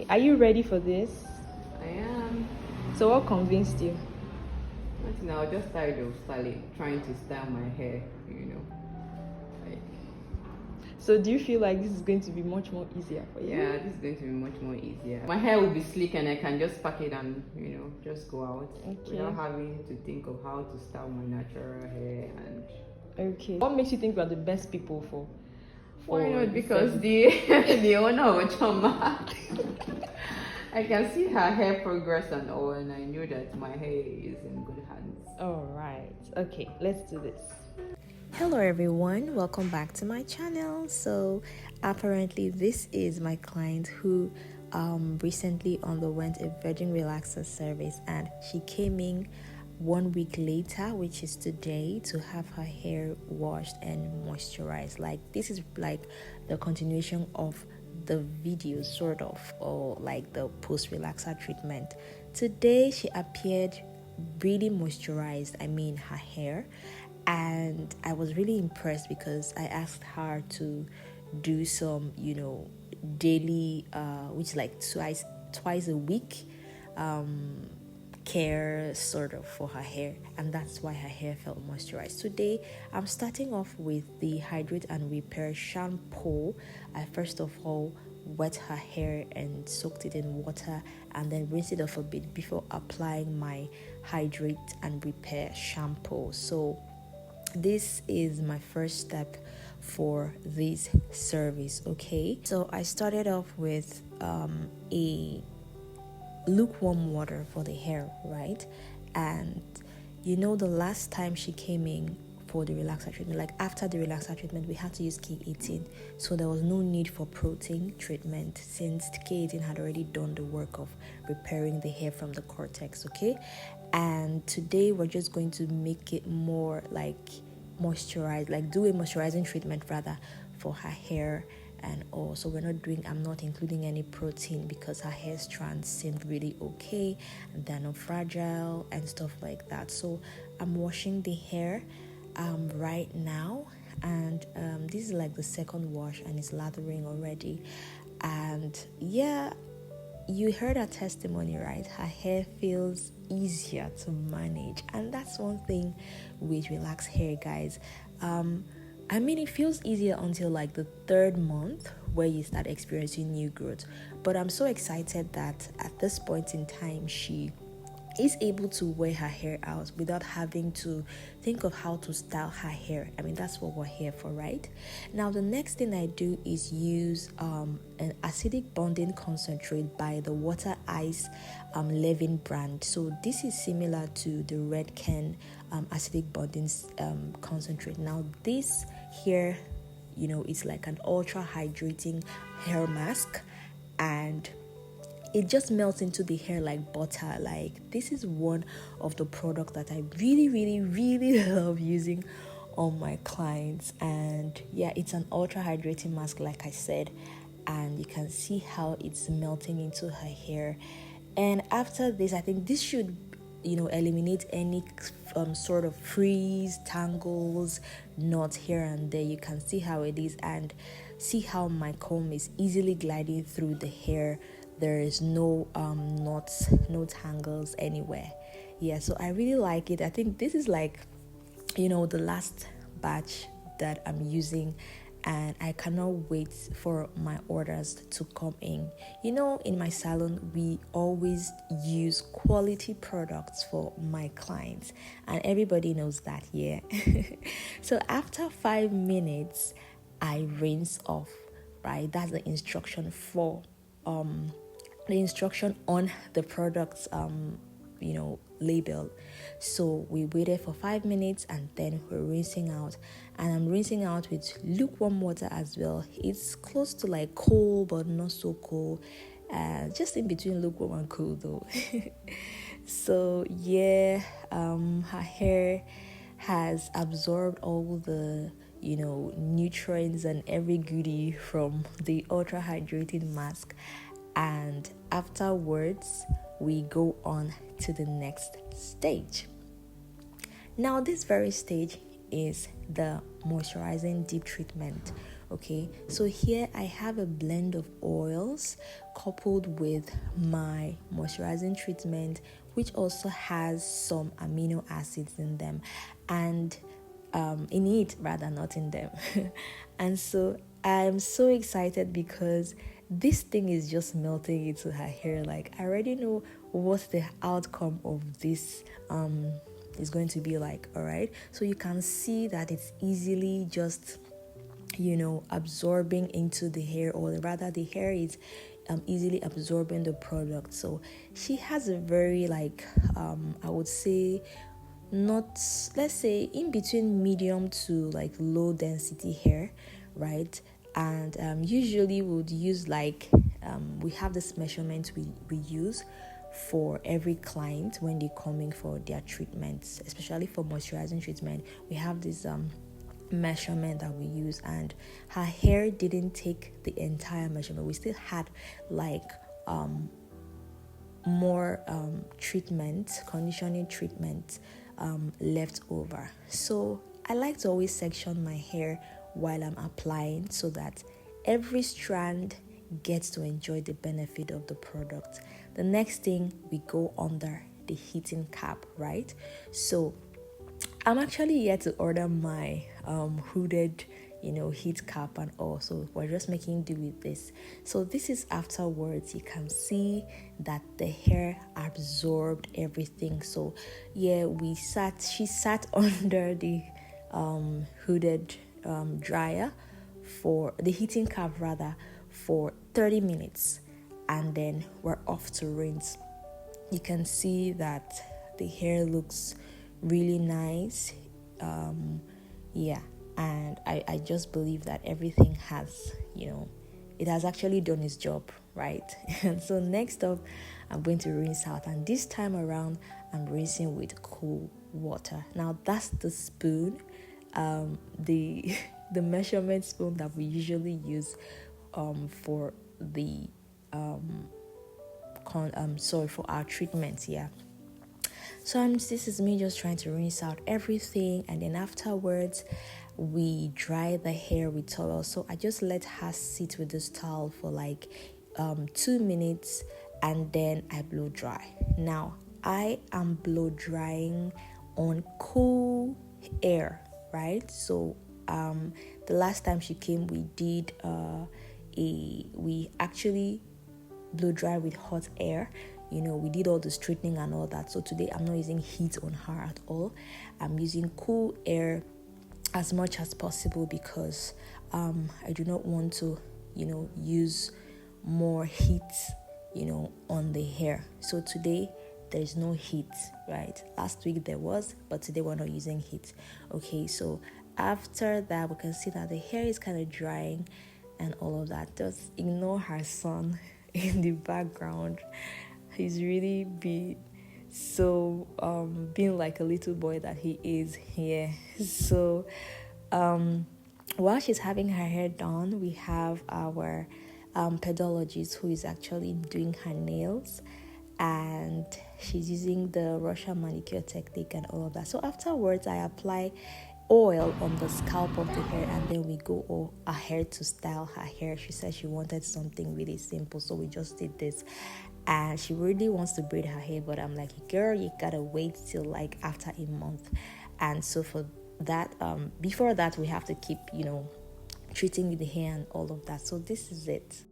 Are you ready for this? I am. So what convinced you? Nothing. I was just tired of trying to style my hair. Like So do you feel like this is going to be much more easier for you? yeah, this is going to be much more easier. My hair will be sleek, and I can just pack it and just go out without having to think of how to style my natural hair. And Okay. What makes you think we are the best people for? why not? Because the the owner of Choma. I can see her hair progress and all, and I knew that my hair is in good hands. All right. Okay, let's do this. Hello everyone, welcome back to my channel. So apparently this is my client who recently underwent a virgin relaxer service, and she came in 1 week later, which is today, to have her hair washed and moisturized. Like, this is like the continuation of the video, sort of, or like the post relaxer treatment. Today she appeared really moisturized, her hair, and I was really impressed because I asked her to do some daily which is like twice a week care sort of for her hair, and that's why her hair felt moisturized. Today I'm starting off with the hydrate and repair shampoo. I first of all wet her hair and soaked it in water, and then rinse it off a bit before applying my hydrate and repair shampoo. So this is my first step for this service. Okay, so I started off with a lukewarm water for the hair, right? And the last time she came in for the relaxer treatment, like after the relaxer treatment, we had to use K18, so there was no need for protein treatment since K18 had already done the work of repairing the hair from the cortex. Okay, and today we're just going to make it more like moisturized, like do a moisturizing treatment rather for her hair and all. So I'm not including any protein because her hair strands seemed really okay and they're not fragile and stuff like that. So I'm washing the hair right now, and this is like the second wash and it's lathering already. And yeah, you heard her testimony, right? Her hair feels easier to manage, and that's one thing with relaxed hair, guys. It feels easier until like the third month where you start experiencing new growth. But I'm so excited that at this point in time, she is able to wear her hair out without having to think of how to style her hair. That's what we're here for, right? Now, the next thing I do is use an acidic bonding concentrate by the Water Ice Leave-In brand. So this is similar to the Red Can acidic bonding concentrate. Now, this here, it's like an ultra hydrating hair mask, and it just melts into the hair like butter. Like, this is one of the products that I really, really, really love using on my clients. And yeah, it's an ultra hydrating mask, like I said, and you can see how it's melting into her hair. And after this, I think this should eliminate any sort of frizz, tangles, knots here and there. You can see how it is, and see how my comb is easily gliding through the hair. There is no knots, no tangles anywhere. Yeah, so I really like it. I think this is like the last batch that I'm using, and I cannot wait for my orders to come in. In my salon, we always use quality products for my clients, and everybody knows that, yeah. So after 5 minutes, I rinse off, right? That's the instruction for the instruction on the product's label. So we waited for 5 minutes, and then we're rinsing out, and I'm rinsing out with lukewarm water as well. It's close to like cold but not so cold, just in between lukewarm and cool though. So yeah, her hair has absorbed all the nutrients and every goodie from the ultra hydrating mask, and afterwards we go on to the next stage. Now, this very stage is the moisturizing deep treatment, Okay, so here I have a blend of oils coupled with my moisturizing treatment, which also has some amino acids in them, and in it rather, not in them. And so I'm so excited because this thing is just melting into her hair. Like, I already know what the outcome of this is going to be like. All right, so you can see that it's easily just absorbing into the hair, or rather the hair is easily absorbing the product. So she has a very I would say, not, let's say, in between medium to like low density hair, right? And usually we would use we have this measurement we use for every client when they're coming for their treatments, especially for moisturizing treatment. We have this measurement that we use, and her hair didn't take the entire measurement. We still had more conditioning treatment left over. So I like to always section my hair while I'm applying, so that every strand gets to enjoy the benefit of the product. The next thing, we go under the heating cap, right? So I'm actually yet to order my hooded heat cap and all, so we're just making do with this. So this is afterwards. You can see that the hair absorbed everything. So yeah, she sat under the hooded dryer, for the heating cap rather, for 30 minutes, and then we're off to rinse. You can see that the hair looks really nice. And I just believe that everything has, it has actually done its job, right? And so next up, I'm going to rinse out, and this time around I'm rinsing with cool water. Now that's the spoon, the the measurement spoon that we usually use for the for our treatment. So this is me just trying to rinse out everything, and then afterwards we dry the hair with towel. So I just let her sit with this towel for 2 minutes, and then I blow dry. Now I am blow drying on cool air, right? So the last time she came, we did we actually blow dry with hot air. We did all the straightening and all that. So today I'm not using heat on her at all. I'm using cool air as much as possible, because I do not want to use more heat on the hair. So today there's no heat, right? Last week there was, but today we're not using heat. Okay, so after that we can see that the hair is kind of drying and all of that. Just ignore her son in the background. He's really being like a little boy that he is here. So while she's having her hair done, we have our pedologist who is actually doing her nails, and she's using the Russian manicure technique and all of that. So afterwards I apply oil on the scalp of the hair, and then we go ahead to style her hair. She said she wanted something really simple, so we just did this. And she really wants to braid her hair, but I'm like, girl, you gotta wait till after a month. And so for that, before that we have to keep treating with the hair and all of that. So this is it.